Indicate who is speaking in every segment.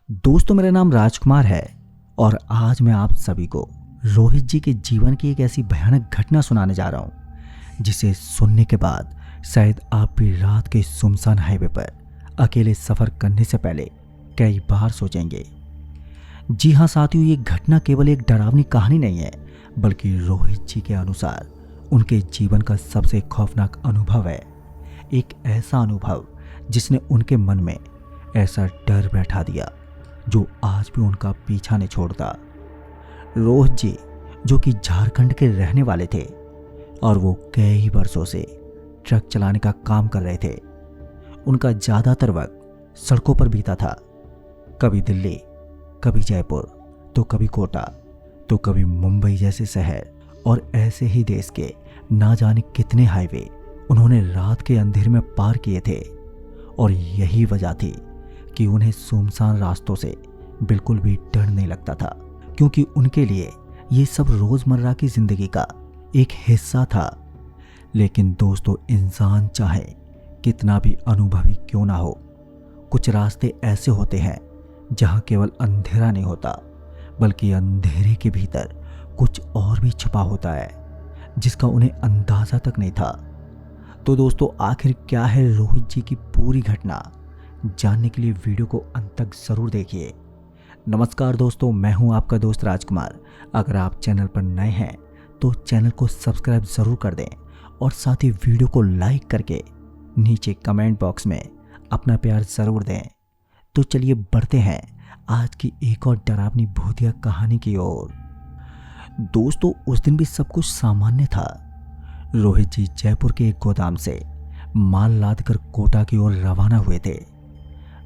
Speaker 1: दोस्तों, मेरा नाम राजकुमार है और आज मैं आप सभी को रोहित जी के जीवन की एक ऐसी भयानक घटना सुनाने जा रहा हूं जिसे सुनने के बाद शायद आप भी रात के सुनसान हाईवे पर अकेले सफर करने से पहले कई बार सोचेंगे। जी हाँ साथियों, ये घटना केवल एक डरावनी कहानी नहीं है बल्कि रोहित जी के अनुसार उनके जीवन का सबसे खौफनाक अनुभव है। एक ऐसा अनुभव जिसने उनके मन में ऐसा डर बैठा दिया जो आज भी उनका पीछा नहीं छोड़ता। रोहित जी जो कि झारखंड के रहने वाले थे और वो कई वर्षों से ट्रक चलाने का काम कर रहे थे। उनका ज़्यादातर वक्त सड़कों पर बीता था, कभी दिल्ली, कभी जयपुर, तो कभी कोटा, तो कभी मुंबई जैसे शहर और ऐसे ही देश के ना जाने कितने हाईवे उन्होंने रात के अंधेरे में पार किए थे। और यही वजह थी कि उन्हें सुनसान रास्तों से बिल्कुल भी डर नहीं लगता था, क्योंकि उनके लिए ये सब रोजमर्रा की जिंदगी का एक हिस्सा था। लेकिन दोस्तों, इंसान चाहे कितना भी अनुभवी क्यों ना हो, कुछ रास्ते ऐसे होते हैं जहां केवल अंधेरा नहीं होता बल्कि अंधेरे के भीतर कुछ और भी छुपा होता है जिसका उन्हें अंदाजा तक नहीं था। तो दोस्तों, आखिर क्या है रोहित जी की पूरी घटना, जानने के लिए वीडियो को अंत तक जरूर देखिए। नमस्कार दोस्तों, मैं हूं आपका दोस्त राजकुमार। अगर आप चैनल पर नए हैं तो चैनल को सब्सक्राइब जरूर कर दें और साथ ही वीडियो को लाइक करके नीचे कमेंट बॉक्स में अपना प्यार जरूर दें। तो चलिए बढ़ते हैं आज की एक और डरावनी भूतिया कहानी की ओर। दोस्तों, उस दिन भी सब कुछ सामान्य था। रोहित जी जयपुर के एक गोदाम से माल लादकर कोटा की ओर रवाना हुए थे।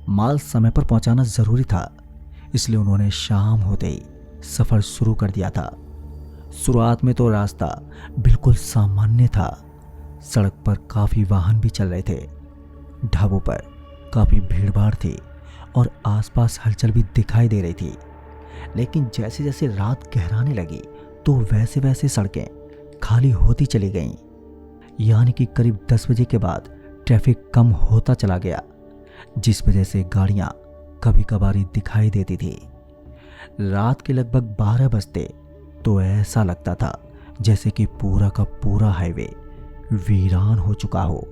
Speaker 1: माल समय पर पहुंचाना जरूरी था, इसलिए उन्होंने शाम होते ही सफर शुरू कर दिया था। शुरुआत में तो रास्ता बिल्कुल सामान्य था। सड़क पर काफी वाहन भी चल रहे थे, ढाबों पर काफी भीड़भाड़ थी और आसपास हलचल भी दिखाई दे रही थी। लेकिन जैसे जैसे रात गहराने लगी तो वैसे वैसे सड़कें खाली होती चली गईं। यानी कि करीब 10 बजे के बाद ट्रैफिक कम होता चला गया, जिस वजह से गाड़ियां कभी कभार दिखाई देती थी। रात के लगभग 12 बजते तो ऐसा लगता था जैसे कि पूरा का पूरा हाईवे वीरान हो चुका हो।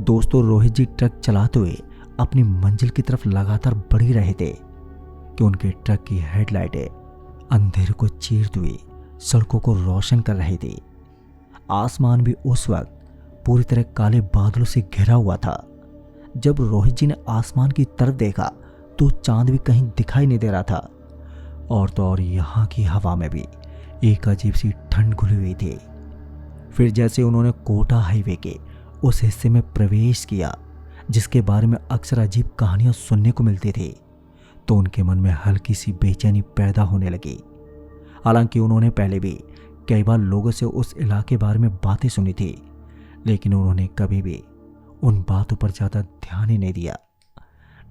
Speaker 1: दोस्तों, रोहित जी ट्रक चलाते हुए अपनी मंजिल की तरफ लगातार बढ़ ही रहे थे कि उनके ट्रक की हेडलाइटें अंधेरे को चीरती हुई सड़कों को रोशन कर रही थी। आसमान भी उस वक्त पूरी तरह काले बादलों से घिरा हुआ था। जब रोहित जी ने आसमान की तरफ देखा तो चांद भी कहीं दिखाई नहीं दे रहा था। और तो और यहाँ की हवा में भी एक अजीब सी ठंड घुली हुई थी। फिर जैसे उन्होंने कोटा हाईवे के उस हिस्से में प्रवेश किया जिसके बारे में अक्सर अजीब कहानियां सुनने को मिलती थी, तो उनके मन में हल्की सी बेचैनी पैदा होने लगी। हालांकि उन्होंने पहले भी कई बार लोगों से उस इलाके के बारे में बातें सुनी थी, लेकिन उन्होंने कभी भी उन बातों पर ज़्यादा ध्यान ही नहीं दिया।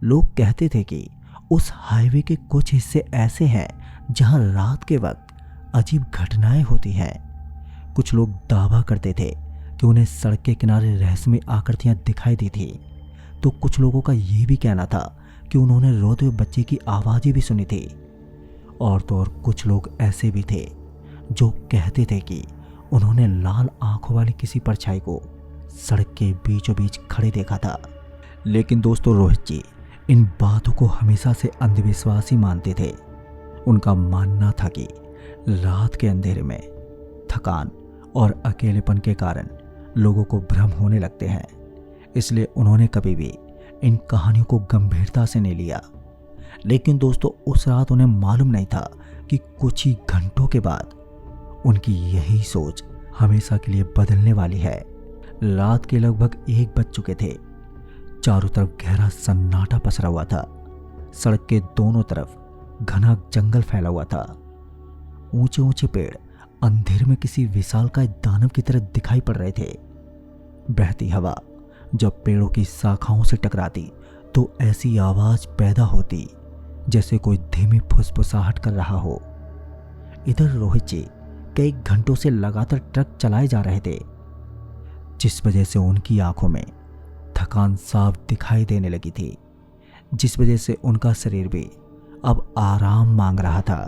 Speaker 1: लोग कहते थे कि उस हाईवे के कुछ हिस्से ऐसे हैं जहां रात के वक्त अजीब घटनाएं होती हैं। कुछ लोग दावा करते थे कि उन्हें सड़क के किनारे रहस्यमय आकृतियां दिखाई दी थी, तो कुछ लोगों का ये भी कहना था कि उन्होंने रोते हुए बच्चे की आवाज़ें भी सुनी थी। और तो और कुछ लोग ऐसे भी थे जो कहते थे कि उन्होंने लाल आंखों वाली किसी परछाई को सड़क के बीचों बीच खड़े देखा था। लेकिन दोस्तों, रोहित जी इन बातों को हमेशा से अंधविश्वास ही मानते थे। उनका मानना था कि रात के अंधेरे में थकान और अकेलेपन के कारण लोगों को भ्रम होने लगते हैं, इसलिए उन्होंने कभी भी इन कहानियों को गंभीरता से नहीं लिया। लेकिन दोस्तों, उस रात उन्हें मालूम नहीं था कि कुछ ही घंटों के बाद उनकी यही सोच हमेशा के लिए बदलने वाली है। रात के लगभग 1 बज चुके थे। चारों तरफ गहरा सन्नाटा पसरा हुआ था। सड़क के दोनों तरफ घना जंगल फैला हुआ था। ऊंचे ऊंचे पेड़ अंधेरे में किसी विशालकाय दानव की तरह दिखाई पड़ रहे थे। बहती हवा जब पेड़ों की शाखाओं से टकराती तो ऐसी आवाज पैदा होती जैसे कोई धीमी फुसफुसाहट कर रहा हो। इधर रोहित जी कई घंटों से लगातार ट्रक चलाए जा रहे थे, जिस वजह से उनकी आंखों में थकान साफ दिखाई देने लगी थी, जिस वजह से उनका शरीर भी अब आराम मांग रहा था।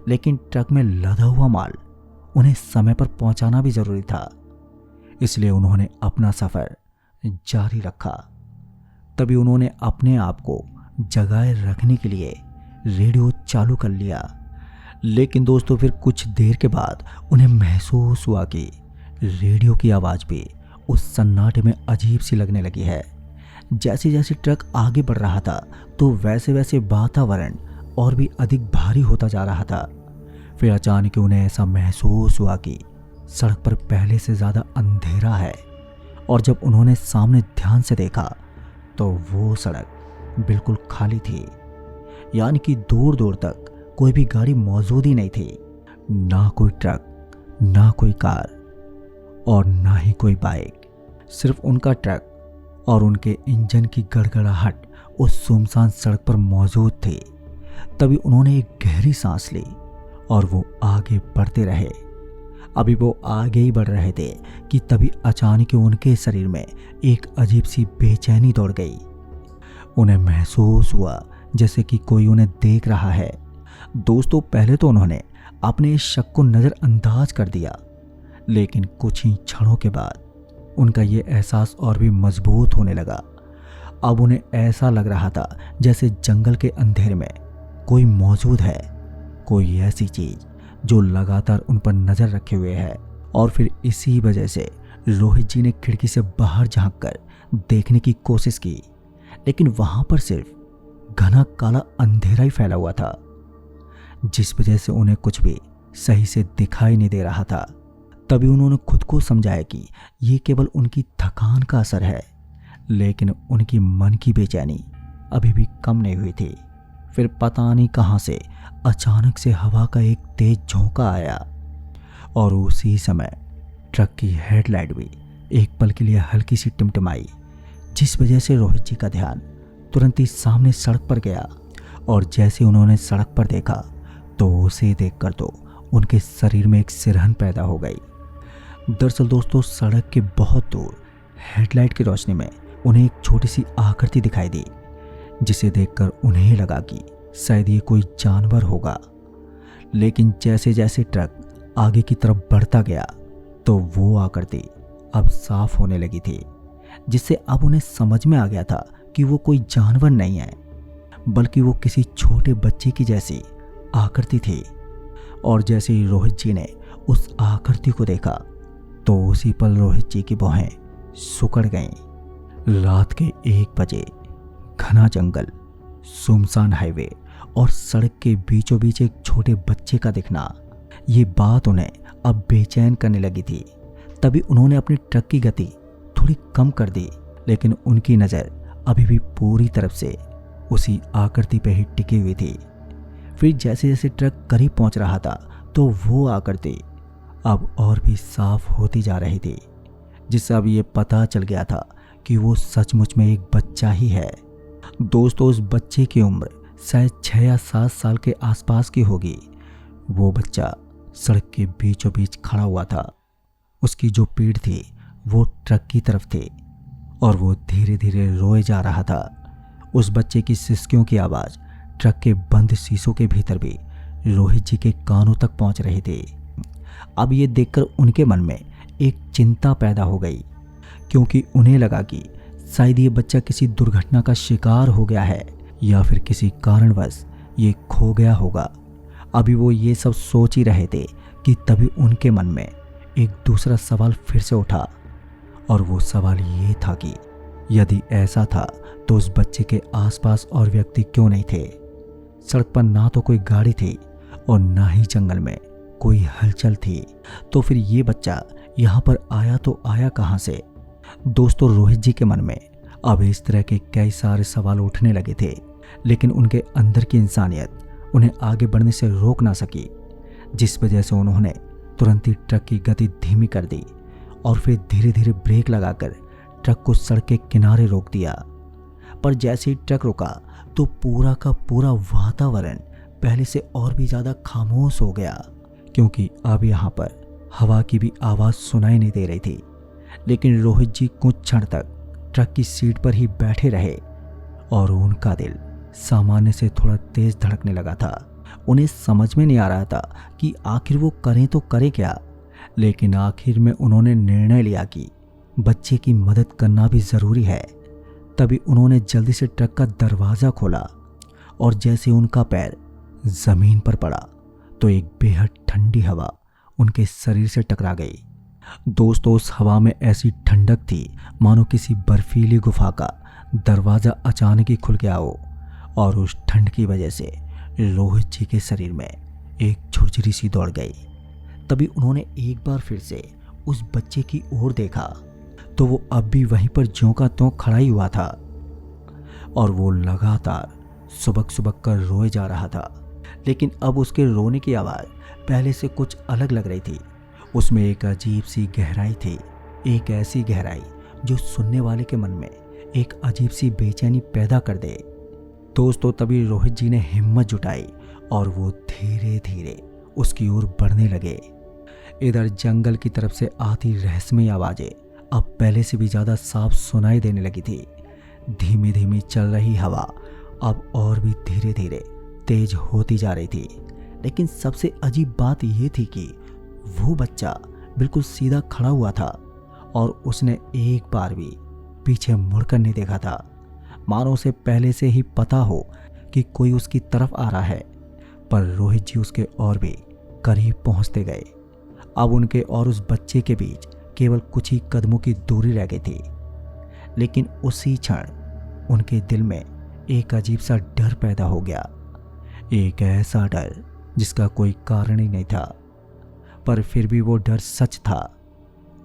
Speaker 1: लेकिन ट्रक में लदा हुआ माल उन्हें समय पर पहुंचाना भी जरूरी था, इसलिए उन्होंने अपना सफर जारी रखा। तभी उन्होंने अपने आप को जगाए रखने के लिए रेडियो चालू कर लिया। लेकिन दोस्तों फिर कुछ देर के बाद उन्हें महसूस हुआ कि रेडियो की आवाज़ भी उस सन्नाटे में अजीब सी लगने लगी है। जैसे जैसे ट्रक आगे बढ़ रहा था तो वैसे वैसे वातावरण और भी अधिक भारी होता जा रहा था। फिर अचानक उन्हें ऐसा महसूस हुआ कि सड़क पर पहले से ज़्यादा अंधेरा है, और जब उन्होंने सामने ध्यान से देखा तो वो सड़क बिल्कुल खाली थी। यानी कि दूर दूर तक कोई भी गाड़ी मौजूद ही नहीं थी, ना कोई ट्रक, ना कोई कार और ना ही कोई बाइक। सिर्फ उनका ट्रक और उनके इंजन की गड़गड़ाहट उस सुनसान सड़क पर मौजूद थी। तभी उन्होंने एक गहरी सांस ली और वो आगे बढ़ते रहे। अभी वो आगे ही बढ़ रहे थे कि तभी अचानक उनके शरीर में एक अजीब सी बेचैनी दौड़ गई। उन्हें महसूस हुआ जैसे कि कोई उन्हें देख रहा है। दोस्तों पहले तो उन्होंने अपने इस शक को नज़रअंदाज कर दिया, लेकिन कुछ ही क्षणों के बाद उनका ये एहसास और भी मजबूत होने लगा। अब उन्हें ऐसा लग रहा था जैसे जंगल के अंधेरे में कोई मौजूद है, कोई ऐसी चीज जो लगातार उन पर नजर रखे हुए है। और फिर इसी वजह से रोहित जी ने खिड़की से बाहर झांक कर देखने की कोशिश की, लेकिन वहां पर सिर्फ घना काला अंधेरा ही फैला हुआ था, जिस वजह से उन्हें कुछ भी सही से दिखाई नहीं दे रहा था। तभी उन्होंने खुद को समझाया कि ये केवल उनकी थकान का असर है, लेकिन उनकी मन की बेचैनी अभी भी कम नहीं हुई थी। फिर पता नहीं कहां से अचानक से हवा का एक तेज झोंका आया और उसी समय ट्रक की हेडलाइट भी एक पल के लिए हल्की सी टिमटिमाई, जिस वजह से रोहित जी का ध्यान तुरंत ही सामने सड़क पर गया। और जैसे उन्होंने सड़क पर देखा तो उसे देखकर तो उनके शरीर में एक सिरहन पैदा हो गई। दरअसल दोस्तों सड़क के बहुत दूर हेडलाइट की रोशनी में उन्हें एक छोटी सी आकृति दिखाई दी, जिसे देखकर उन्हें लगा कि शायद ये कोई जानवर होगा। लेकिन जैसे जैसे ट्रक आगे की तरफ बढ़ता गया तो वो आकृति अब साफ होने लगी थी, जिससे अब उन्हें समझ में आ गया था कि वो कोई जानवर नहीं है, बल्कि वो किसी छोटे बच्चे की जैसी आकृति थी। और जैसे ही रोहित जी ने उस आकृति को देखा तो उसी पल रोहित जी की भौहें सिकुड़ गईं। रात के 1 बजे घना जंगल, सुनसान हाईवे और सड़क के बीचों बीच एक छोटे बच्चे का दिखना, ये बात उन्हें अब बेचैन करने लगी थी। तभी उन्होंने अपनी ट्रक की गति थोड़ी कम कर दी, लेकिन उनकी नज़र अभी भी पूरी तरफ से उसी आकृति पे ही टिकी हुई थी। फिर जैसे जैसे ट्रक करीब पहुंच रहा था तो वो आकृति अब और भी साफ होती जा रही थी, जिससे अब ये पता चल गया था कि वो सचमुच में एक बच्चा ही है। दोस्तों उस बच्चे की उम्र शायद 6 या 7 साल के आसपास की होगी। वो बच्चा सड़क के बीचों बीच खड़ा हुआ था। उसकी जो पीठ थी वो ट्रक की तरफ थी और वो धीरे धीरे रोए जा रहा था। उस बच्चे की सिसकियों की आवाज़ ट्रक के बंद शीशों के भीतर भी रोहित जी के कानों तक पहुंच रही थी। अब ये देखकर उनके मन में एक चिंता पैदा हो गई, क्योंकि उन्हें लगा कि शायद ये बच्चा किसी दुर्घटना का शिकार हो गया है या फिर किसी कारणवश ये खो गया होगा। अभी वो ये सब सोच ही रहे थे कि तभी उनके मन में एक दूसरा सवाल फिर से उठा, और वो सवाल ये था कि यदि ऐसा था तो उस बच्चे के आसपास और व्यक्ति क्यों नहीं थे। सड़क पर ना तो कोई गाड़ी थी और ना ही जंगल में कोई हलचल थी, तो फिर ये बच्चा यहाँ पर आया तो आया कहाँ से। दोस्तों रोहित जी के मन में अब इस तरह के कई सारे सवाल उठने लगे थे, लेकिन उनके अंदर की इंसानियत उन्हें आगे बढ़ने से रोक ना सकी, जिस वजह से उन्होंने तुरंत ही ट्रक की गति धीमी कर दी और फिर धीरे धीरे ब्रेक लगाकर ट्रक को सड़क के किनारे रोक दिया। पर जैसे ही ट्रक रुका तो पूरा का पूरा वातावरण पहले से और भी ज़्यादा खामोश हो गया, क्योंकि अब यहाँ पर हवा की भी आवाज़ सुनाई नहीं दे रही थी। लेकिन रोहित जी कुछ क्षण तक ट्रक की सीट पर ही बैठे रहे और उनका दिल सामान्य से थोड़ा तेज धड़कने लगा था। उन्हें समझ में नहीं आ रहा था कि आखिर वो करें तो करें क्या, लेकिन आखिर में उन्होंने निर्णय लिया कि बच्चे की मदद करना भी ज़रूरी है। तभी उन्होंने जल्दी से ट्रक का दरवाज़ा खोला और जैसे उनका पैर ज़मीन पर पड़ा तो एक बेहद ठंडी हवा उनके शरीर से टकरा गई। दोस्तों, उस हवा में ऐसी ठंडक थी मानो किसी बर्फीली गुफा का दरवाज़ा अचानक ही खुल गया हो। और उस ठंड की वजह से रोहित जी के शरीर में एक झुरझुरी सी दौड़ गई। तभी उन्होंने एक बार फिर से उस बच्चे की ओर देखा तो वो अब भी वहीं पर ज्यों का त्यों खड़ा ही हुआ था और वो लगातार सुबक सुबक कर रोए जा रहा था। लेकिन अब उसके रोने की आवाज़ पहले से कुछ अलग लग रही थी। उसमें एक अजीब सी गहराई थी, एक ऐसी गहराई जो सुनने वाले के मन में एक अजीब सी बेचैनी पैदा कर दे। दोस्तों, तभी रोहित जी ने हिम्मत जुटाई और वो धीरे धीरे उसकी ओर बढ़ने लगे। इधर जंगल की तरफ से आती रहस्यमयी आवाज़ें अब पहले से भी ज़्यादा साफ सुनाई देने लगी थी। धीमी धीमी चल रही हवा अब और भी धीरे धीरे तेज होती जा रही थी। लेकिन सबसे अजीब बात यह थी कि वो बच्चा बिल्कुल सीधा खड़ा हुआ था और उसने एक बार भी पीछे मुड़कर नहीं देखा था, मानो उसे पहले से ही पता हो कि कोई उसकी तरफ आ रहा है। पर रोहित जी उसके और भी करीब पहुंचते गए। अब उनके और उस बच्चे के बीच केवल कुछ ही कदमों की दूरी रह गई थी। लेकिन उसी क्षण उनके दिल में एक अजीब सा डर पैदा हो गया, एक ऐसा डर जिसका कोई कारण ही नहीं था। पर फिर भी वो डर सच था।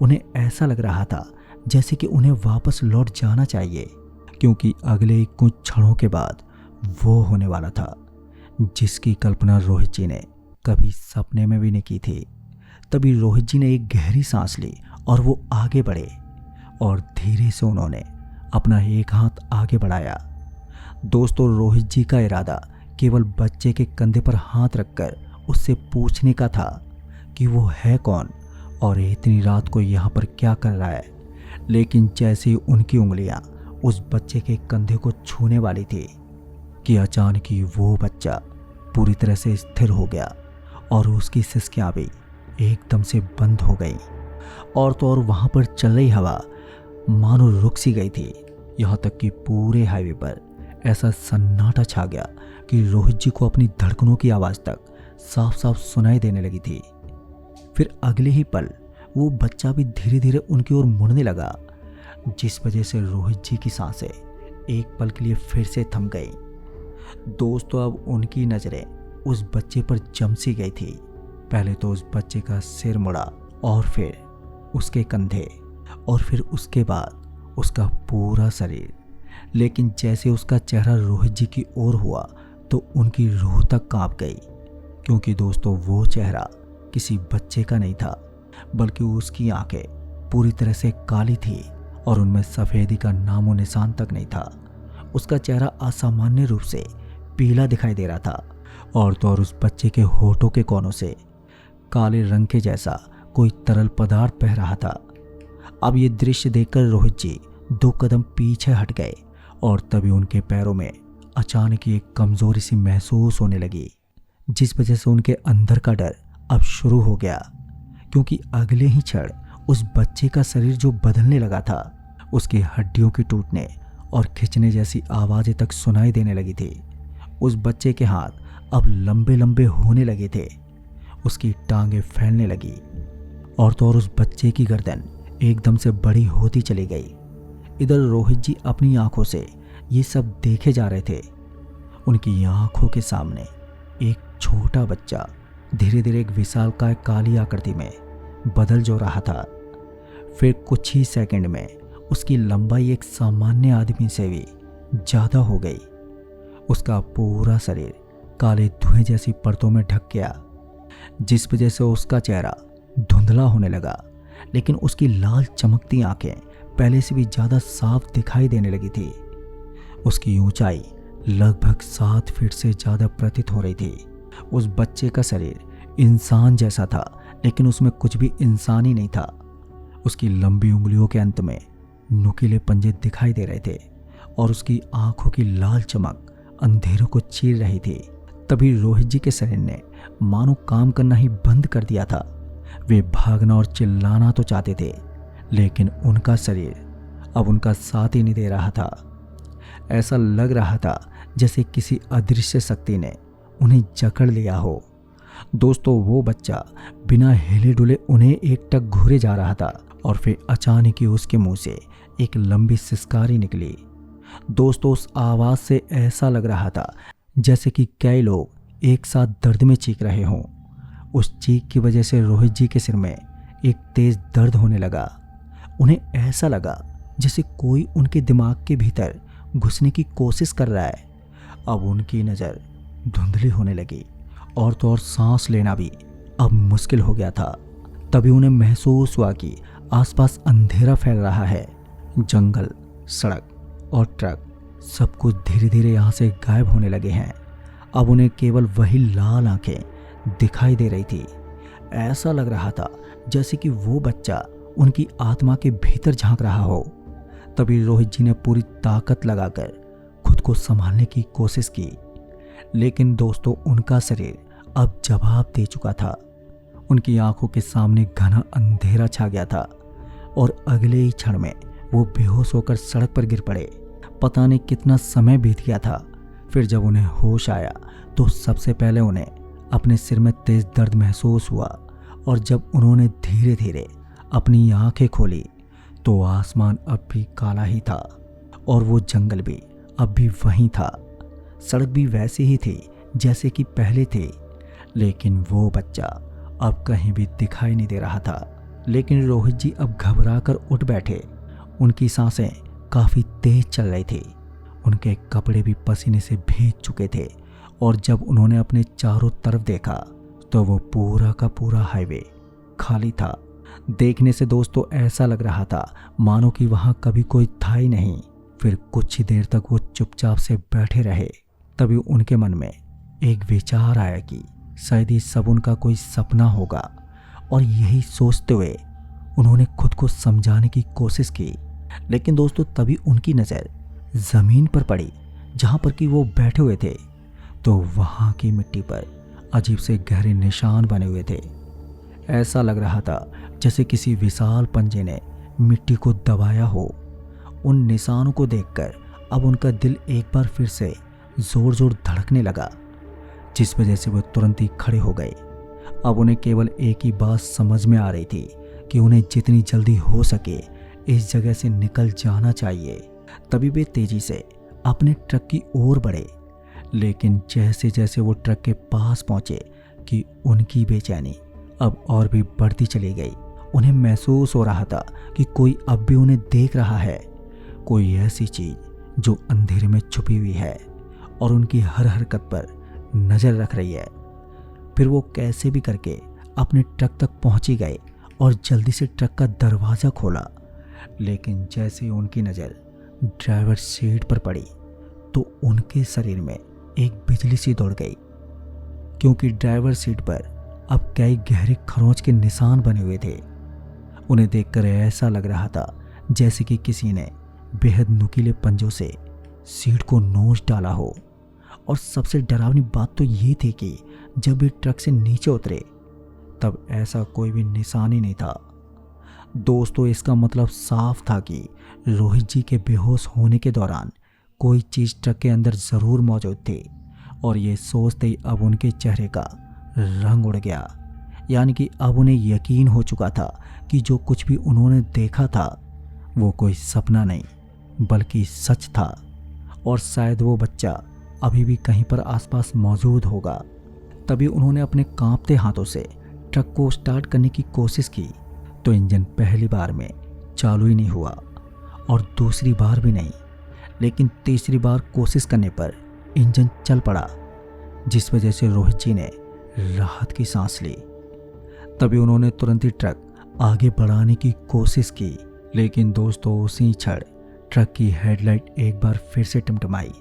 Speaker 1: उन्हें ऐसा लग रहा था जैसे कि उन्हें वापस लौट जाना चाहिए, क्योंकि अगले ही कुछ क्षणों के बाद वो होने वाला था जिसकी कल्पना रोहित जी ने कभी सपने में भी नहीं की थी। तभी रोहित जी ने एक गहरी सांस ली और वो आगे बढ़े और धीरे से उन्होंने अपना एक हाथ आगे बढ़ाया। दोस्तों, रोहित जी का इरादा केवल बच्चे के कंधे पर हाथ रखकर उससे पूछने का था कि वो है कौन और इतनी रात को यहाँ पर क्या कर रहा है। लेकिन जैसे ही उनकी उंगलियां उस बच्चे के कंधे को छूने वाली थी कि अचानक ही वो बच्चा पूरी तरह से स्थिर हो गया और उसकी सिसकियां भी एकदम से बंद हो गई। और तो और वहाँ पर चल रही हवा मानो रुक सी गई थी। यहाँ तक कि पूरे हाईवे पर ऐसा सन्नाटा छा गया कि रोहित जी को अपनी धड़कनों की आवाज़ तक साफ साफ सुनाई देने लगी थी। फिर अगले ही पल वो बच्चा भी धीरे धीरे उनकी ओर मुड़ने लगा, जिस वजह से रोहित जी की सांसें एक पल के लिए फिर से थम गई। दोस्तों, अब उनकी नज़रें उस बच्चे पर जम सी गई थी। पहले तो उस बच्चे का सिर मुड़ा और फिर उसके कंधे और फिर उसके बाद उसका पूरा शरीर। लेकिन जैसे उसका चेहरा रोहित जी की ओर हुआ तो उनकी रूह तक कांप गई, क्योंकि दोस्तों वो चेहरा किसी बच्चे का नहीं था, बल्कि उसकी आंखें पूरी तरह से काली थी और उनमें सफ़ेदी का नामो निशान तक नहीं था। उसका चेहरा असामान्य रूप से पीला दिखाई दे रहा था और तो और उस बच्चे के होठों के कोनों से काले रंग के जैसा कोई तरल पदार्थ बह रहा था। अब ये दृश्य देखकर रोहित जी 2 कदम पीछे हट गए और तभी उनके पैरों में अचानक ही एक कमजोरी सी महसूस होने लगी, जिस वजह से उनके अंदर का डर अब शुरू हो गया, क्योंकि अगले ही क्षण उस बच्चे का शरीर जो बदलने लगा था, उसकी हड्डियों के टूटने और खिंचने जैसी आवाज़ें तक सुनाई देने लगी थी। उस बच्चे के हाथ अब लंबे लंबे होने लगे थे, उसकी टांगें फैलने लगी और तो और उस बच्चे की गर्दन एकदम से बड़ी होती चली गई। इधर रोहित जी अपनी आंखों से ये सब देखे जा रहे थे। उनकी आंखों के सामने एक छोटा बच्चा धीरे धीरे एक विशालकाय काली आकृति में बदल जो रहा था। फिर कुछ ही सेकंड में उसकी लंबाई एक सामान्य आदमी से भी ज़्यादा हो गई। उसका पूरा शरीर काले धुएं जैसी परतों में ढक गया, जिस वजह से उसका चेहरा धुंधला होने लगा, लेकिन उसकी लाल चमकती आंखें पहले से भी ज़्यादा साफ दिखाई देने लगी थी। उसकी ऊंचाई लगभग 7 फीट से ज़्यादा प्रतीत हो रही थी। उस बच्चे का शरीर इंसान जैसा था, लेकिन उसमें कुछ भी इंसानी नहीं था। उसकी लंबी उंगलियों के अंत में नुकीले पंजे दिखाई दे रहे थे और उसकी आंखों की लाल चमक अंधेरों को चीर रही थी। तभी रोहित जी के शरीर ने मानो काम करना ही बंद कर दिया था। वे भागना और चिल्लाना तो चाहते थे, लेकिन उनका शरीर अब उनका साथ ही नहीं दे रहा था। ऐसा लग रहा था जैसे किसी अदृश्य शक्ति ने उन्हें जकड़ लिया हो। दोस्तों, वो बच्चा बिना हिले डुले उन्हें एकटक घूरे जा रहा था और फिर अचानक ही उसके मुंह से एक लंबी सिसकारी निकली। दोस्तों, उस आवाज से ऐसा लग रहा था जैसे कि कई लोग एक साथ दर्द में चीख रहे हों। उस चीख की वजह से रोहित जी के सिर में एक तेज दर्द होने लगा। उन्हें ऐसा लगा जैसे कोई उनके दिमाग के भीतर घुसने की कोशिश कर रहा है। अब उनकी नज़र धुंधली होने लगी और तो और सांस लेना भी अब मुश्किल हो गया था। तभी उन्हें महसूस हुआ कि आसपास अंधेरा फैल रहा है। जंगल, सड़क और ट्रक सब कुछ धीरे धीरे यहाँ से गायब होने लगे हैं। अब उन्हें केवल वही लाल आंखें दिखाई दे रही थी। ऐसा लग रहा था जैसे कि वो बच्चा उनकी आत्मा के भीतर झांक रहा हो। तभी रोहित जी ने पूरी ताकत लगाकर खुद को संभालने की कोशिश की, लेकिन दोस्तों, उनका शरीर अब जवाब दे चुका था। उनकी आंखों के सामने घना अंधेरा छा गया था और अगले ही क्षण में वो बेहोश होकर सड़क पर गिर पड़े। पता नहीं कितना समय बीत गया था। फिर जब उन्हें होश आया तो सबसे पहले उन्हें अपने सिर में तेज दर्द महसूस हुआ और जब उन्होंने धीरे धीरे अपनी आंखें खोली तो आसमान अब भी काला ही था और वो जंगल भी अब भी वहीं था। सड़क भी वैसी ही थी जैसे कि पहले थी, लेकिन वो बच्चा अब कहीं भी दिखाई नहीं दे रहा था। लेकिन रोहित जी अब घबराकर उठ बैठे। उनकी सांसें काफ़ी तेज चल रही थी। उनके कपड़े भी पसीने से भीग चुके थे और जब उन्होंने अपने चारों तरफ देखा तो वो पूरा का पूरा हाईवे खाली था। देखने से दोस्तों ऐसा लग रहा था मानो कि वहां कभी कोई था ही नहीं। फिर कुछ ही देर तक वो चुपचाप से बैठे रहे। तभी उनके मन में एक विचार आया कि शायद ये सब उनका कोई सपना होगा, और यही सोचते हुए उन्होंने खुद को समझाने की कोशिश की। लेकिन दोस्तों, तभी उनकी नज़र ज़मीन पर पड़ी जहाँ पर कि वो बैठे हुए थे। तो वहाँ की मिट्टी पर अजीब से गहरे निशान बने हुए थे। ऐसा लग रहा था जैसे किसी विशाल पंजे ने मिट्टी को दबाया हो। उन निशानों को देखकर अब उनका दिल एक बार फिर से जोर जोर धड़कने लगा, जिस वजह से वो तुरंत ही खड़े हो गए। अब उन्हें केवल एक ही बात समझ में आ रही थी कि उन्हें जितनी जल्दी हो सके इस जगह से निकल जाना चाहिए। तभी वे तेजी से अपने ट्रक की ओर बढ़े, लेकिन जैसे जैसे वो ट्रक के पास पहुंचे कि उनकी बेचैनी अब और भी बढ़ती चली गई। उन्हें महसूस हो रहा था कि कोई अब भी उन्हें देख रहा है, कोई ऐसी चीज जो अंधेरे में छुपी हुई है और उनकी हर हरकत पर नजर रख रही है। फिर वो कैसे भी करके अपने ट्रक तक पहुंची गए और जल्दी से ट्रक का दरवाज़ा खोला। लेकिन जैसे ही उनकी नज़र ड्राइवर सीट पर पड़ी तो उनके शरीर में एक बिजली सी दौड़ गई, क्योंकि ड्राइवर सीट पर अब कई गहरे खरोंच के निशान बने हुए थे। उन्हें देखकर ऐसा लग रहा था जैसे कि किसी ने बेहद नुकीले पंजों से सीट को नोच डाला हो। और सबसे डरावनी बात तो ये थी कि जब वे ट्रक से नीचे उतरे तब ऐसा कोई भी निशान ही नहीं था। दोस्तों, इसका मतलब साफ था कि रोहित जी के बेहोश होने के दौरान कोई चीज़ ट्रक के अंदर ज़रूर मौजूद थी, और ये सोचते ही अब उनके चेहरे का रंग उड़ गया। यानी कि अब उन्हें यकीन हो चुका था कि जो कुछ भी उन्होंने देखा था वो कोई सपना नहीं बल्कि सच था, और शायद वो बच्चा अभी भी कहीं पर आसपास मौजूद होगा। तभी उन्होंने अपने कांपते हाथों से ट्रक को स्टार्ट करने की कोशिश की तो इंजन पहली बार में चालू ही नहीं हुआ और दूसरी बार भी नहीं, लेकिन तीसरी बार कोशिश करने पर इंजन चल पड़ा, जिस वजह से रोहित जी ने राहत की सांस ली। तभी उन्होंने तुरंत ही ट्रक आगे बढ़ाने की कोशिश की, लेकिन दोस्तों उसी क्षण ट्रक की हेडलाइट एक बार फिर से टिमटिमाई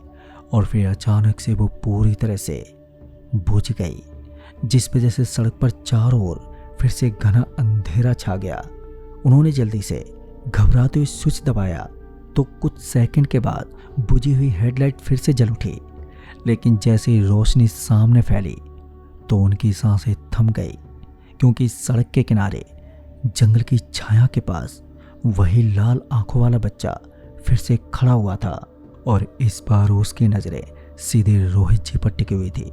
Speaker 1: और फिर अचानक से वो पूरी तरह से बुझ गई, जिस वजह से सड़क पर चारों ओर फिर से घना अंधेरा छा गया। उन्होंने जल्दी से घबराते हुए स्विच दबाया तो कुछ सेकंड के बाद बुझी हुई हेडलाइट फिर से जल उठी, लेकिन जैसे ही रोशनी सामने फैली तो उनकी सांसें थम गई, क्योंकि सड़क के किनारे जंगल की छाया के पास वही लाल आंखों वाला बच्चा फिर से खड़ा हुआ था। और इस बार उसकी नजरें सीधे रोहित जी पर टिकी हुई थी।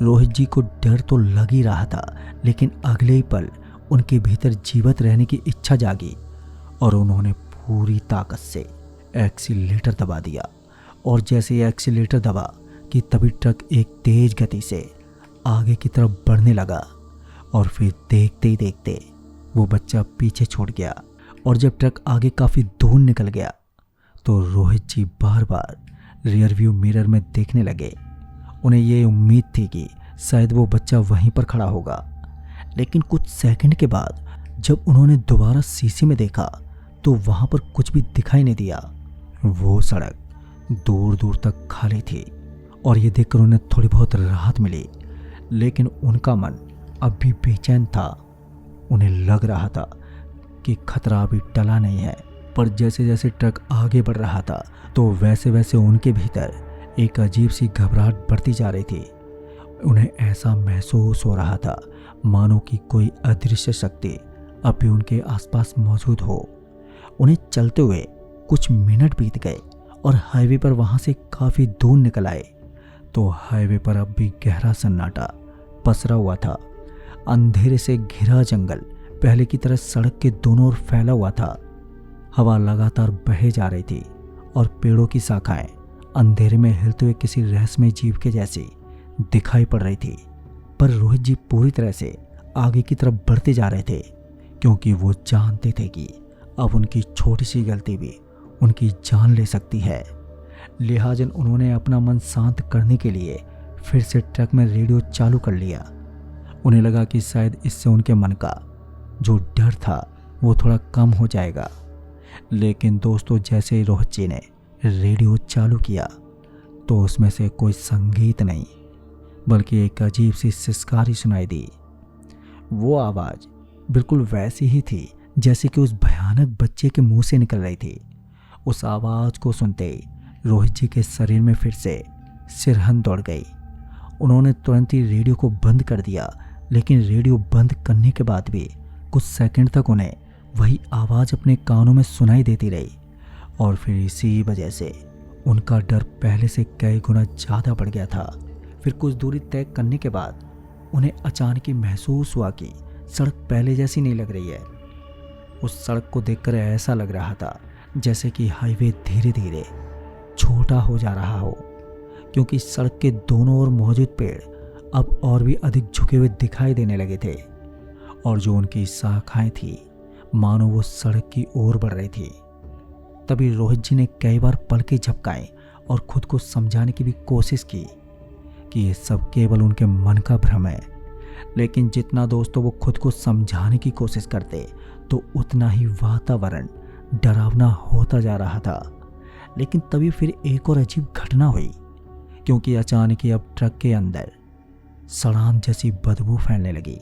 Speaker 1: रोहित जी को डर तो लग ही रहा था, लेकिन अगले ही पल उनके भीतर जीवित रहने की इच्छा जागी और उन्होंने पूरी ताकत से एक्सीलेटर दबा दिया। और जैसे ही एक्सीलेटर दबा कि तभी ट्रक एक तेज गति से आगे की तरफ बढ़ने लगा और फिर देखते ही देखते वो बच्चा पीछे छूट गया। और जब ट्रक आगे काफी दूर निकल गया तो रोहित जी बार बार रियर व्यू मिरर में देखने लगे। उन्हें ये उम्मीद थी कि शायद वो बच्चा वहीं पर खड़ा होगा, लेकिन कुछ सेकंड के बाद जब उन्होंने दोबारा शीशे में देखा तो वहां पर कुछ भी दिखाई नहीं दिया। वो सड़क दूर दूर तक खाली थी और ये देखकर उन्हें थोड़ी बहुत राहत मिली, लेकिन उनका मन अब भी बेचैन था। उन्हें लग रहा था कि खतरा अभी टला नहीं है। पर जैसे जैसे ट्रक आगे बढ़ रहा था तो वैसे वैसे उनके भीतर एक अजीब सी घबराहट बढ़ती जा रही थी। उन्हें ऐसा महसूस हो रहा था मानो कि कोई अदृश्य शक्ति अब भी उनके आसपास मौजूद हो। उन्हें चलते हुए कुछ मिनट बीत गए और हाईवे पर वहां से काफी दूर निकल आए तो हाईवे पर अब भी गहरा सन्नाटा पसरा हुआ था। अंधेरे से घिरा जंगल पहले की तरह सड़क के दोनों ओर फैला हुआ था। हवा लगातार बहे जा रही थी और पेड़ों की शाखाएं अंधेरे में हिलते हुए किसी रहस्यमय जीव के जैसी दिखाई पड़ रही थी। पर रोहित जी पूरी तरह से आगे की तरफ बढ़ते जा रहे थे, क्योंकि वो जानते थे कि अब उनकी छोटी सी गलती भी उनकी जान ले सकती है। लिहाजन उन्होंने अपना मन शांत करने के लिए फिर से ट्रक में रेडियो चालू कर लिया। उन्हें लगा कि शायद इससे उनके मन का जो डर था वो थोड़ा कम हो जाएगा। लेकिन दोस्तों, जैसे ही रोहित जी ने रेडियो चालू किया तो उसमें से कोई संगीत नहीं बल्कि एक अजीब सी सिसकारी सुनाई दी। वो आवाज़ बिल्कुल वैसी ही थी जैसे कि उस भयानक बच्चे के मुंह से निकल रही थी। उस आवाज़ को सुनते ही रोहित जी के शरीर में फिर से सिरहन दौड़ गई। उन्होंने तुरंत ही रेडियो को बंद कर दिया, लेकिन रेडियो बंद करने के बाद भी कुछ सेकंड तक उन्हें वही आवाज़ अपने कानों में सुनाई देती रही। और फिर इसी वजह से उनका डर पहले से कई गुना ज़्यादा बढ़ गया था। फिर कुछ दूरी तय करने के बाद उन्हें अचानक ही महसूस हुआ कि सड़क पहले जैसी नहीं लग रही है। उस सड़क को देखकर ऐसा लग रहा था जैसे कि हाईवे धीरे धीरे छोटा हो जा रहा हो, क्योंकि सड़क के दोनों ओर मौजूद पेड़ अब और भी अधिक झुके हुए दिखाई देने लगे थे और जो उनकी शाखाएं थी मानो वो सड़क की ओर बढ़ रही थी। तभी रोहित जी ने कई बार पलकें झपकाई और खुद को समझाने की भी कोशिश की कि ये सब केवल उनके मन का भ्रम है। लेकिन जितना दोस्तों वो खुद को समझाने की कोशिश करते तो उतना ही वातावरण डरावना होता जा रहा था। लेकिन तभी फिर एक और अजीब घटना हुई, क्योंकि अचानक ही अब ट्रक के अंदर सड़ान जैसी बदबू फैलने लगी।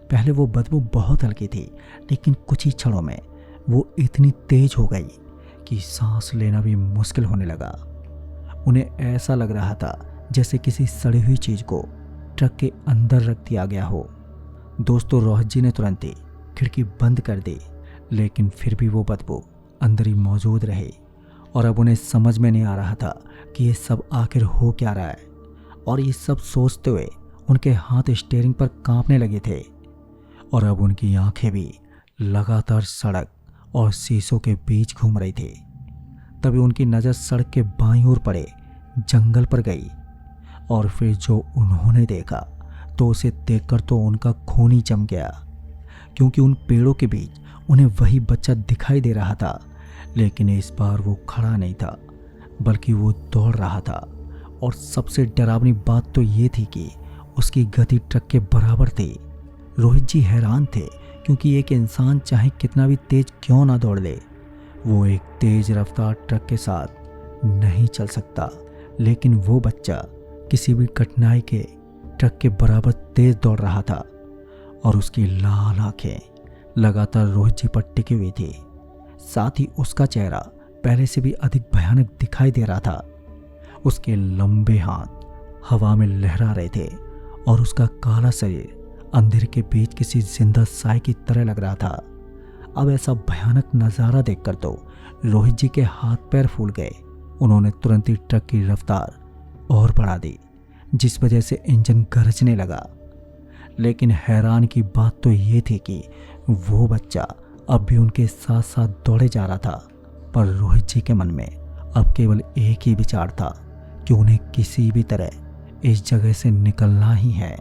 Speaker 1: पहले वो बदबू बहुत हल्की थी, लेकिन कुछ ही क्षणों में वो इतनी तेज हो गई कि सांस लेना भी मुश्किल होने लगा। उन्हें ऐसा लग रहा था जैसे किसी सड़ी हुई चीज को ट्रक के अंदर रख दिया गया हो। दोस्तों, रोहित जी ने तुरंत ही खिड़की बंद कर दी, लेकिन फिर भी वो बदबू अंदर ही मौजूद रही और अब उन्हें समझ में नहीं आ रहा था कि ये सब आखिर हो क्या रहा है। और ये सब सोचते हुए उनके हाथ स्टीयरिंग पर कांपने लगे थे और अब उनकी आंखें भी लगातार सड़क और शीशों के बीच घूम रही थी। तभी उनकी नज़र सड़क के बाईं ओर पड़े जंगल पर गई और फिर जो उन्होंने देखा तो उसे देखकर तो उनका खून ही जम गया, क्योंकि उन पेड़ों के बीच उन्हें वही बच्चा दिखाई दे रहा था। लेकिन इस बार वो खड़ा नहीं था बल्कि वो दौड़ रहा था। और सबसे डरावनी बात तो ये थी कि उसकी गति ट्रक के बराबर थी। रोहित जी हैरान थे, क्योंकि एक इंसान चाहे कितना भी तेज क्यों ना दौड़ ले, वो एक तेज रफ्तार ट्रक के साथ नहीं चल सकता। लेकिन वो बच्चा किसी भी कठिनाई के ट्रक के बराबर तेज दौड़ रहा था और उसकी लाल आंखें लगातार रोहित जी पर टिकी हुई थी। साथ ही उसका चेहरा पहले से भी अधिक भयानक दिखाई दे रहा था। उसके लंबे हाथ हवा में लहरा रहे थे और उसका काला शरीर अंधेरे के बीच किसी जिंदा साए की तरह लग रहा था। अब ऐसा भयानक नज़ारा देखकर तो रोहित जी के हाथ पैर फूल गए। उन्होंने तुरंत ही ट्रक की रफ्तार और बढ़ा दी, जिस वजह से इंजन गरजने लगा। लेकिन हैरान की बात तो ये थी कि वो बच्चा अब भी उनके साथ साथ दौड़े जा रहा था। पर रोहित जी के मन में अब केवल एक ही विचार था कि उन्हें किसी भी तरह इस जगह से निकलना ही है।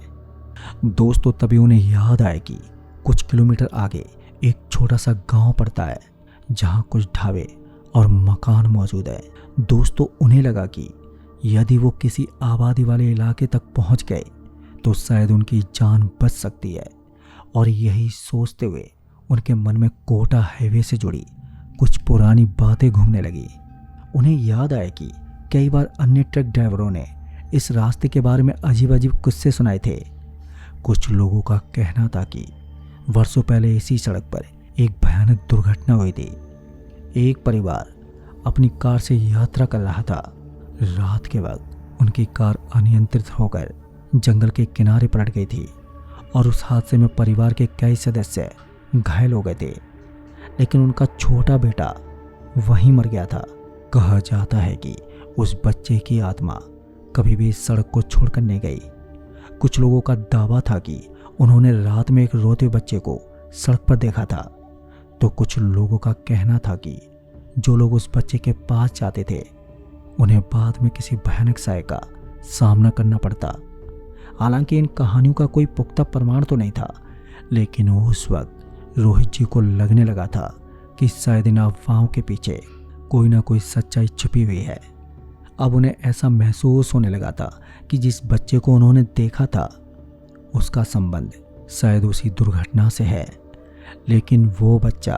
Speaker 1: दोस्तों, तभी उन्हें याद आया कि कुछ किलोमीटर आगे एक छोटा सा गांव पड़ता है जहां कुछ ढाबे और मकान मौजूद है। दोस्तों, उन्हें लगा कि यदि वो किसी आबादी वाले इलाके तक पहुंच गए तो शायद उनकी जान बच सकती है। और यही सोचते हुए उनके मन में कोटा हाईवे से जुड़ी कुछ पुरानी बातें घूमने लगी। उन्हें याद आया कि कई बार अन्य ट्रक ड्राइवरों ने इस रास्ते के बारे में अजीब अजीब किस्से सुनाए थे। कुछ लोगों का कहना था कि वर्षों पहले इसी सड़क पर एक भयानक दुर्घटना हुई थी। एक परिवार अपनी कार से यात्रा कर रहा था। रात के वक्त उनकी कार अनियंत्रित होकर जंगल के किनारे पलट गई थी और उस हादसे में परिवार के कई सदस्य घायल हो गए थे, लेकिन उनका छोटा बेटा वहीं मर गया था। कहा जाता है कि उस बच्चे की आत्मा कभी भी इस सड़क को छोड़कर नहीं गई। कुछ लोगों का दावा था कि उन्होंने रात में एक रोते बच्चे को सड़क पर देखा था, तो कुछ लोगों का कहना था कि जो लोग उस बच्चे के पास जाते थे उन्हें बाद में किसी भयानक साए का सामना करना पड़ता। हालांकि इन कहानियों का कोई पुख्ता प्रमाण तो नहीं था, लेकिन उस वक्त रोहित जी को लगने लगा था कि शायद इन अफवाहों के पीछे कोई ना कोई सच्चाई छिपी हुई है। अब उन्हें ऐसा महसूस होने लगा था कि जिस बच्चे को उन्होंने देखा था उसका संबंध शायद उसी दुर्घटना से है। लेकिन वो बच्चा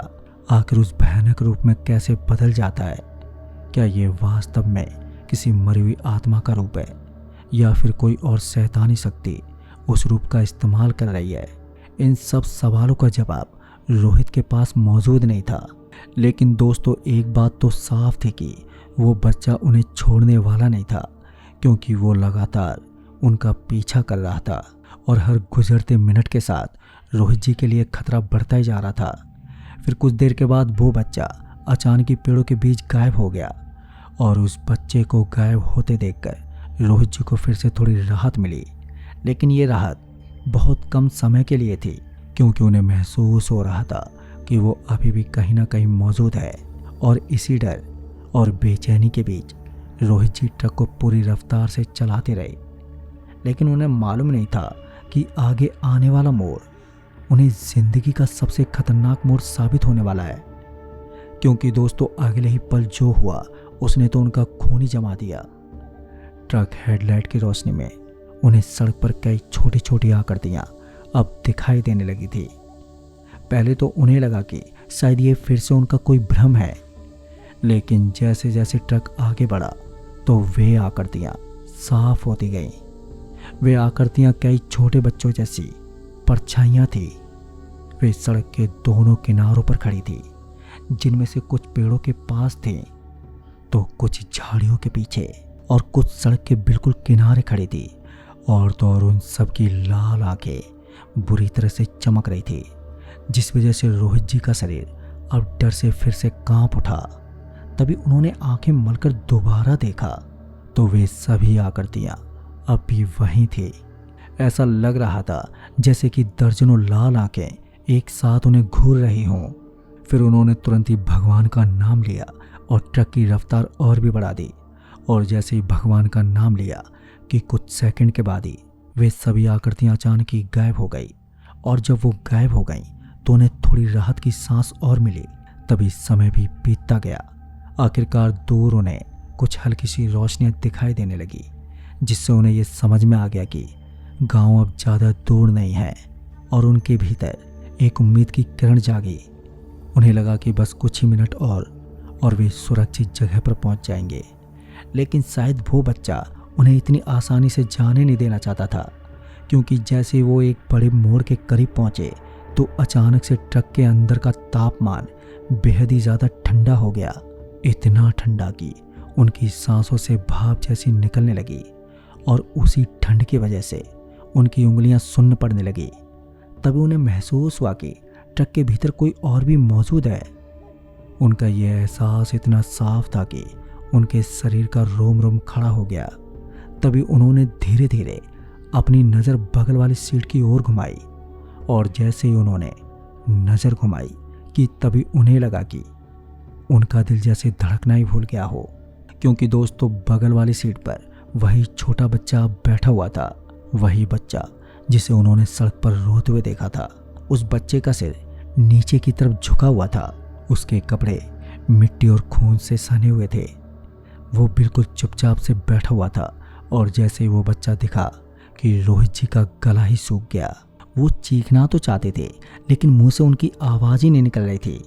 Speaker 1: आखिर उस भयानक रूप में कैसे बदल जाता है? क्या ये वास्तव में किसी मरी हुई आत्मा का रूप है या फिर कोई और शैतानी शक्ति उस रूप का इस्तेमाल कर रही है? इन सब सवालों का जवाब रोहित के पास मौजूद नहीं था। लेकिन दोस्तों, एक बात तो साफ थी कि वो बच्चा उन्हें छोड़ने वाला नहीं था, क्योंकि वो लगातार उनका पीछा कर रहा था और हर गुजरते मिनट के साथ रोहित जी के लिए खतरा बढ़ता ही जा रहा था। फिर कुछ देर के बाद वो बच्चा अचानक ही पेड़ों के बीच गायब हो गया और उस बच्चे को गायब होते देखकर रोहित जी को फिर से थोड़ी राहत मिली। लेकिन ये राहत बहुत कम समय के लिए थी, क्योंकि उन्हें महसूस हो रहा था कि वो अभी भी कहीं ना कहीं मौजूद है। और इसी डर और बेचैनी के बीच रोहित जी ट्रक को पूरी रफ्तार से चलाते रहे। लेकिन उन्हें मालूम नहीं था कि आगे आने वाला मोड़ उन्हें जिंदगी का सबसे खतरनाक मोड़ साबित होने वाला है। क्योंकि दोस्तों, अगले ही पल जो हुआ उसने तो उनका खून ही जमा दिया। ट्रक हेडलाइट की रोशनी में उन्हें सड़क पर कई छोटी छोटी आकृतियां अब दिखाई देने लगी थी। पहले तो उन्हें लगा कि शायद ये फिर से उनका कोई भ्रम है, लेकिन जैसे जैसे ट्रक आगे बढ़ा तो वे आकृतियां साफ होती गईं। वे आकृतियां कई छोटे बच्चों जैसी परछाइयां थी। वे सड़क के दोनों किनारों पर खड़ी थी, जिनमें से कुछ पेड़ों के पास थे तो कुछ झाड़ियों के पीछे और कुछ सड़क के बिल्कुल किनारे खड़ी थी। और तो और उन सबकी लाल आंखें बुरी तरह से चमक रही थी, जिस वजह से रोहित जी का शरीर अब डर से फिर से कांप उठा। तभी उन्होंने आंखें मलकर दोबारा देखा तो वे सभी आकृतियां अब भी वहीं थी। ऐसा लग रहा था जैसे कि दर्जनों लाल आंखें एक साथ उन्हें घूर रही हों। फिर उन्होंने तुरंत ही भगवान का नाम लिया और ट्रक की रफ्तार और भी बढ़ा दी। और जैसे ही भगवान का नाम लिया कि कुछ सेकंड के बाद ही वे सभी आकृतियां अचानक ही गायब हो गई। और जब वो गायब हो गईं तो उन्हें थोड़ी राहत की सांस और मिली। तभी समय भी बीतता गया। आखिरकार दूर उन्हें कुछ हल्की सी रोशनियां दिखाई देने लगी, जिससे उन्हें ये समझ में आ गया कि गांव अब ज़्यादा दूर नहीं है। और उनके भीतर एक उम्मीद की किरण जागी। उन्हें लगा कि बस कुछ ही मिनट और वे सुरक्षित जगह पर पहुंच जाएंगे। लेकिन शायद वो बच्चा उन्हें इतनी आसानी से जाने नहीं देना चाहता था, क्योंकि जैसे वो एक बड़े मोड़ के करीब पहुंचे तो अचानक से ट्रक के अंदर का तापमान बेहद ही ज़्यादा ठंडा हो गया। इतना ठंडा कि उनकी सांसों से भाप जैसी निकलने लगी और उसी ठंड की वजह से उनकी उंगलियां सुन्न पड़ने लगी। तभी उन्हें महसूस हुआ कि ट्रक के भीतर कोई और भी मौजूद है। उनका यह एहसास इतना साफ था कि उनके शरीर का रोम रोम खड़ा हो गया। तभी उन्होंने धीरे धीरे अपनी नज़र बगल वाली सीट की ओर घुमाई और जैसे ही उन्होंने नज़र घुमाई कि तभी उन्हें लगा कि उनका दिल जैसे धड़कना ही भूल गया हो, क्योंकि दोस्तों बगल वाली सीट पर वही छोटा बच्चा बैठा हुआ था। वही बच्चा जिसे उन्होंने सड़क पर रोते हुए देखा था। उस बच्चे का सिर नीचे की तरफ झुका हुआ था। उसके कपड़े मिट्टी और खून से सने हुए थे। वो बिल्कुल चुपचाप से बैठा हुआ था और जैसे ही वो बच्चा दिखा कि रोहित जी का गला ही सूख गया। वो चीखना तो चाहते थे लेकिन मुंह से उनकी आवाज़ ही नहीं निकल रही थी।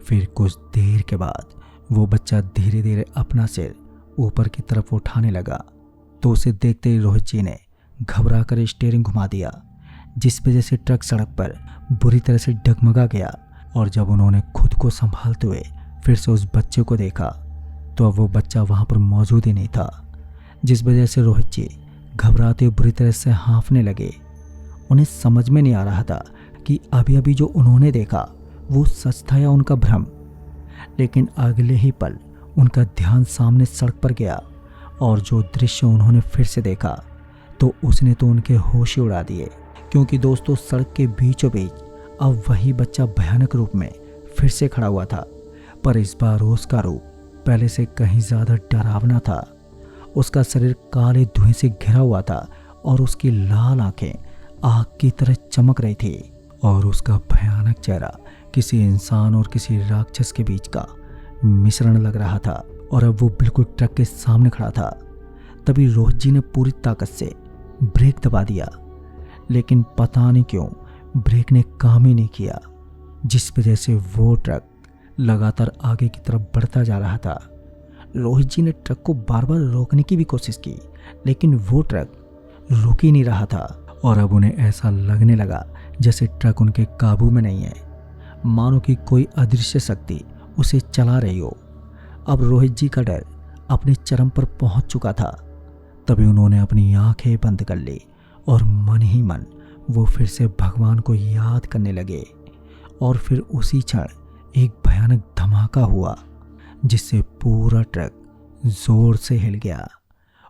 Speaker 1: फिर कुछ देर के बाद वो बच्चा धीरे धीरे अपना सिर ऊपर की तरफ उठाने लगा तो उसे देखते ही रोहित जी ने घबरा कर स्टीयरिंग घुमा दिया, जिस वजह से ट्रक सड़क पर बुरी तरह से डगमगा गया। और जब उन्होंने खुद को संभालते हुए फिर से उस बच्चे को देखा तो अब वो बच्चा वहाँ पर मौजूद ही नहीं था, जिस वजह से रोहित जी घबराते हुए बुरी तरह से हाँफने लगे। उन्हें समझ में नहीं आ रहा था कि अभी अभी जो उन्होंने देखा वो सच था या उनका भ्रम। लेकिन अगले ही पल उनका ध्यान सामने सड़क पर गया और जो दृश्य उन्होंने फिर से देखा तो उसने तो उनके होश ही उड़ा दिए, क्योंकि दोस्तों सड़क के बीचों बीच अब वही बच्चा भयानक रूप में फिर से खड़ा हुआ था। पर इस बार उसका रूप पहले से कहीं ज़्यादा डरावना था। उसका शरीर काले धुएं से घिरा हुआ था और उसकी लाल आंखें आग की तरह चमक रही थी और उसका भयानक चेहरा किसी इंसान और किसी राक्षस के बीच का मिश्रण लग रहा था। और अब वो बिल्कुल ट्रक के सामने खड़ा था। तभी रोहित जी ने पूरी ताकत से ब्रेक दबा दिया, लेकिन पता नहीं क्यों ब्रेक ने काम ही नहीं किया, जिस वजह से वो ट्रक लगातार आगे की तरफ बढ़ता जा रहा था। रोहित जी ने ट्रक को बार बार रोकने की भी कोशिश की, लेकिन वो ट्रक रुक ही नहीं रहा था। और अब उन्हें ऐसा लगने लगा जैसे ट्रक उनके काबू में नहीं है, मानो कि कोई अदृश्य शक्ति उसे चला रही हो। अब रोहित जी का डर अपने चरम पर पहुंच चुका था। तभी उन्होंने अपनी आंखें बंद कर ली और मन ही मन वो फिर से भगवान को याद करने लगे। और फिर उसी क्षण एक भयानक धमाका हुआ, जिससे पूरा ट्रक जोर से हिल गया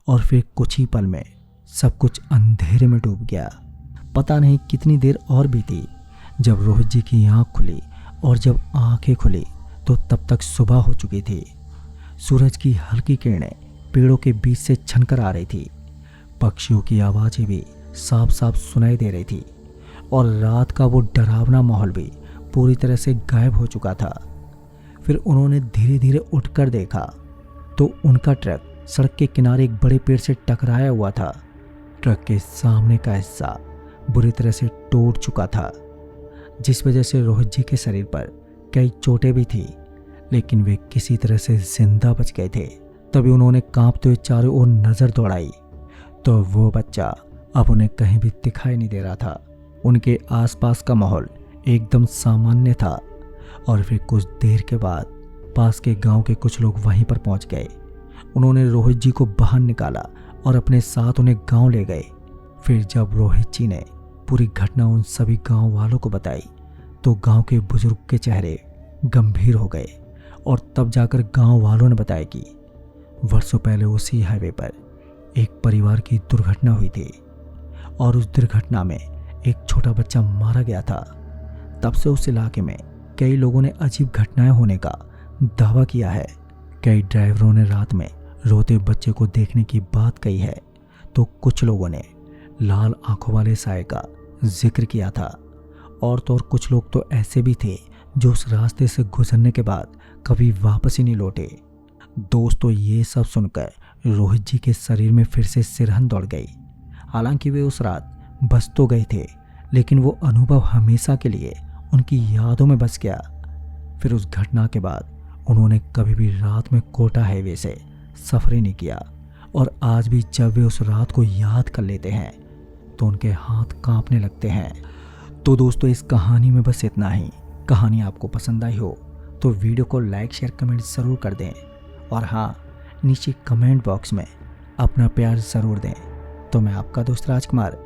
Speaker 1: और फिर कुछ ही पल में सब कुछ अंधेरे में डूब गया। पता नहीं कितनी देर और बीती जब रोहित जी की आंख खुली, और जब आंखें खुली तो तब तक सुबह हो चुकी थी। सूरज की हल्की किरणें पेड़ों के बीच से छनकर आ रही थी। पक्षियों की आवाज़ें भी साफ साफ सुनाई दे रही थी और रात का वो डरावना माहौल भी पूरी तरह से गायब हो चुका था। फिर उन्होंने धीरे धीरे उठकर देखा तो उनका ट्रक सड़क के किनारे एक बड़े पेड़ से टकराया हुआ था। ट्रक के सामने का हिस्सा बुरी तरह से टूट चुका था, जिस वजह से रोहित जी के शरीर पर कई चोटें भी थी, लेकिन वे किसी तरह से जिंदा बच गए थे। तभी उन्होंने कांपते हुए चारों ओर नजर दौड़ाई तो वो बच्चा अब उन्हें कहीं भी दिखाई नहीं दे रहा था। उनके आसपास का माहौल एकदम सामान्य था। और फिर कुछ देर के बाद पास के गांव के कुछ लोग वहीं पर पहुंच गए। उन्होंने रोहित जी को बाहर निकाला और अपने साथ उन्हें गांव ले गए। फिर जब रोहित जी ने पूरी घटना उन सभी गांव वालों को बताई तो गांव के बुजुर्ग के चेहरे गंभीर हो गए। और तब जाकर गांव वालों ने बताया कि वर्षों पहले उसी हाईवे पर एक परिवार की दुर्घटना हुई थी और उस दुर्घटना में एक छोटा बच्चा मारा गया था। तब से उस इलाके में कई लोगों ने अजीब घटनाएं होने का दावा किया है। कई ड्राइवरों ने रात में रोते बच्चे को देखने की बात कही है, तो कुछ लोगों ने लाल आंखों वाले साए का जिक्र किया था। और तो और कुछ लोग तो ऐसे भी थे जो उस रास्ते से गुजरने के बाद कभी वापस ही नहीं लौटे। दोस्तों, ये सब सुनकर रोहित जी के शरीर में फिर से सिरहन दौड़ गई। हालांकि वे उस रात बच तो गए थे, लेकिन वो अनुभव हमेशा के लिए उनकी यादों में बस गया। फिर उस घटना के बाद उन्होंने कभी भी रात में कोटा हाईवे से सफ़र ही नहीं किया। और आज भी जब वे उस रात को याद कर लेते हैं तो उनके हाथ कांपने लगते हैं। तो दोस्तों, इस कहानी में बस इतना ही। कहानी आपको पसंद आई हो तो वीडियो को लाइक शेयर कमेंट ज़रूर कर दें। और हाँ, नीचे कमेंट बॉक्स में अपना प्यार ज़रूर दें। तो मैं आपका दोस्त राजकुमार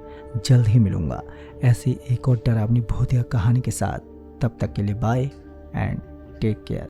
Speaker 1: जल्द ही मिलूँगा ऐसी एक और डरावनी भूतिया कहानी के साथ। तब तक के लिए बाय एंड टेक केयर।